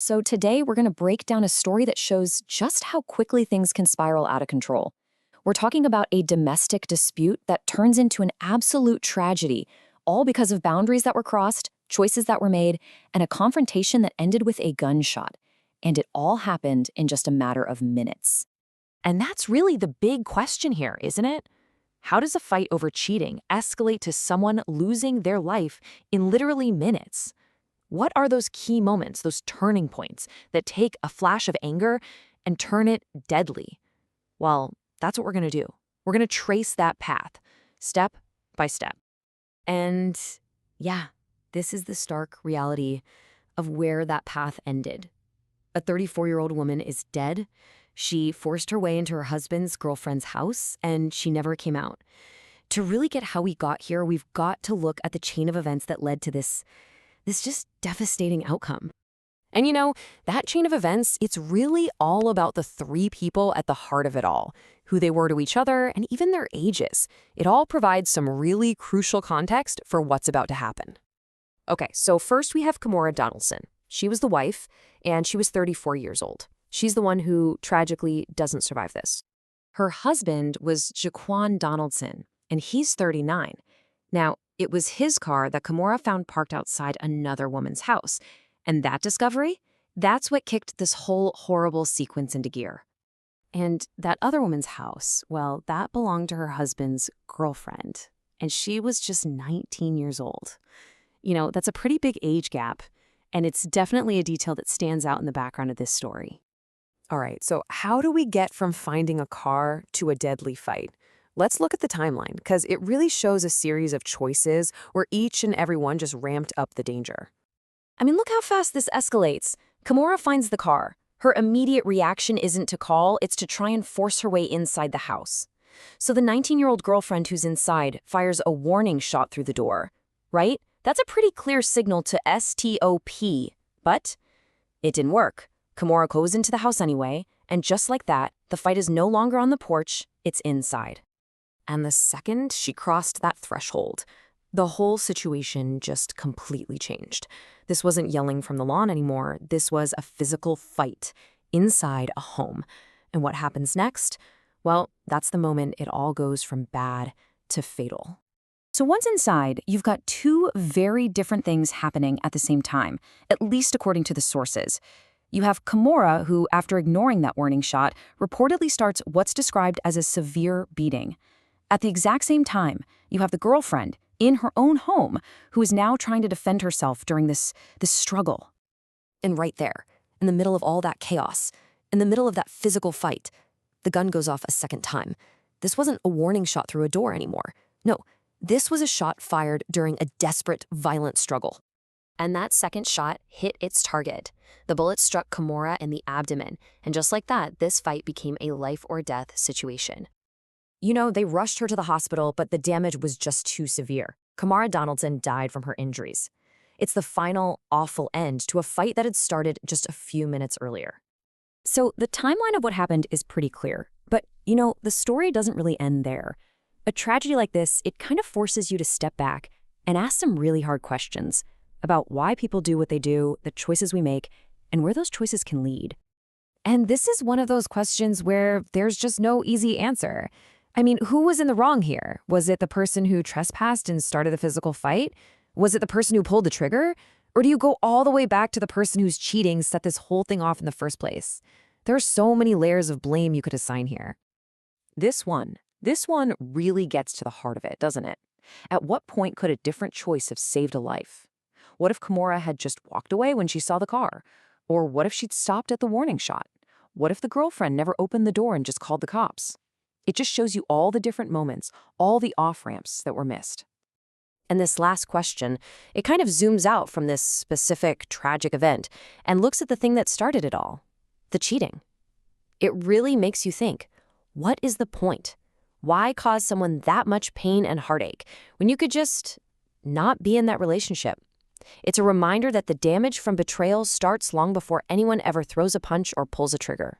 So, today we're going to break down a story that shows just how quickly things can spiral out of control. We're talking about a domestic dispute that turns into an absolute tragedy, all because of boundaries that were crossed, choices that were made, and a confrontation that ended with a gunshot. And it all happened in just a matter of minutes. And that's really the big question here, isn't it? How does a fight over cheating escalate to someone losing their life in literally minutes? What are those key moments, those turning points that take a flash of anger and turn it deadly? Well, that's what we're going to do. We're going to trace that path, step by step. And yeah, this is the stark reality of where that path ended. A 34-year-old woman is dead. She forced her way into her husband's girlfriend's house, and she never came out. To really get how we got here, we've got to look at the chain of events that led to this just devastating outcome. And that chain of events, it's really all about the three people at the heart of it all, who they were to each other, and even their ages. It all provides some really crucial context for what's about to happen. Okay, so first we have Kimora Donaldson. She was the wife, and she was 34 years old. She's the one who tragically doesn't survive this. Her husband was Jaquan Donaldson, and he's 39. Now, it was his car that Kimora found parked outside another woman's house. And that discovery, that's what kicked this whole horrible sequence into gear. And that other woman's house, well, that belonged to her husband's girlfriend. And she was just 19 years old. That's a pretty big age gap. And it's definitely a detail that stands out in the background of this story. All right, so how do we get from finding a car to a deadly fight? Let's look at the timeline, because it really shows a series of choices where each and every one just ramped up the danger. I mean, look how fast this escalates. Kimora finds the car. Her immediate reaction isn't to call, it's to try and force her way inside the house. So the 19-year-old girlfriend who's inside fires a warning shot through the door, right? That's a pretty clear signal to STOP. But it didn't work. Kimora goes into the house anyway, and just like that, the fight is no longer on the porch, it's inside. And the second she crossed that threshold, the whole situation just completely changed. This wasn't yelling from the lawn anymore. This was a physical fight inside a home. And what happens next? Well, that's the moment it all goes from bad to fatal. So once inside, you've got two very different things happening at the same time, at least according to the sources. You have Kimora, who, after ignoring that warning shot, reportedly starts what's described as a severe beating. At the exact same time, you have the girlfriend, in her own home, who is now trying to defend herself during this struggle. And right there, in the middle of all that chaos, in the middle of that physical fight, the gun goes off a second time. This wasn't a warning shot through a door anymore. No, this was a shot fired during a desperate, violent struggle. And that second shot hit its target. The bullet struck Kimora in the abdomen, and just like that, this fight became a life-or-death situation. They rushed her to the hospital, but the damage was just too severe. Kimora Donaldson died from her injuries. It's the final, awful end to a fight that had started just a few minutes earlier. So the timeline of what happened is pretty clear. But, the story doesn't really end there. A tragedy like this, it kind of forces you to step back and ask some really hard questions about why people do what they do, the choices we make, and where those choices can lead. And this is one of those questions where there's just no easy answer. I mean, who was in the wrong here? Was it the person who trespassed and started the physical fight? Was it the person who pulled the trigger? Or do you go all the way back to the person who's cheating set this whole thing off in the first place? There are so many layers of blame you could assign here. This one really gets to the heart of it, doesn't it? At what point could a different choice have saved a life? What if Kimora had just walked away when she saw the car? Or what if she'd stopped at the warning shot? What if the girlfriend never opened the door and just called the cops? It just shows you all the different moments, all the off-ramps that were missed. And this last question, it kind of zooms out from this specific tragic event and looks at the thing that started it all, the cheating. It really makes you think, what is the point? Why cause someone that much pain and heartache when you could just not be in that relationship? It's a reminder that the damage from betrayal starts long before anyone ever throws a punch or pulls a trigger.